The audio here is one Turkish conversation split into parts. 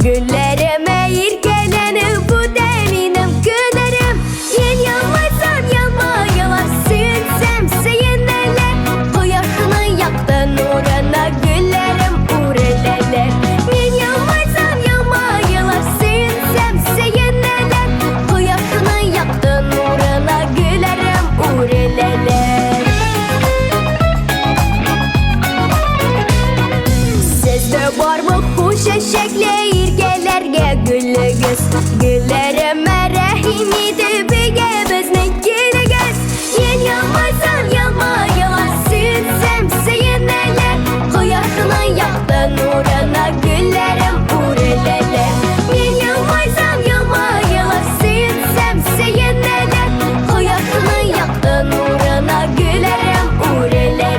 Güllerime irkeleni bu deminim gülerim. Yen yanmaysan yanma yalan suyunsam seyenlerle. Koyasını yaktın uğruna güllerim uğreleler. Yen yanmaysan yanma yalan suyunsam seyenlerle. Koyasını yaktın uğruna güllerim uğreleler. Sizde var mı kuş eşekle irgelerge güllü göz? Güllerime rehim idi bilge bizne gülü göz. Yen yanmaysan yanma yalan suyunsam seyenlerle. Koyasını yaktın uğruna güllerim uğreleler. Yen yanmaysan yanma yalan suyunsam seyenlerle. Koyasını yaktın uğruna güllerim uğreleler.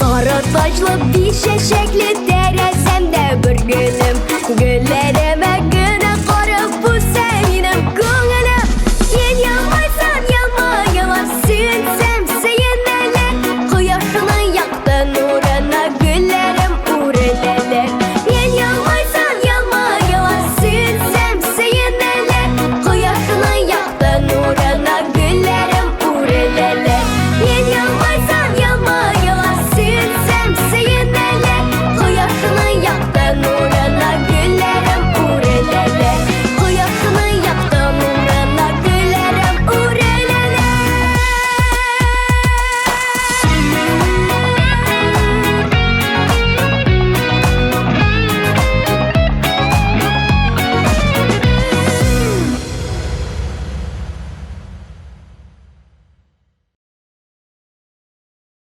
Sarı saçlı bir şeşekli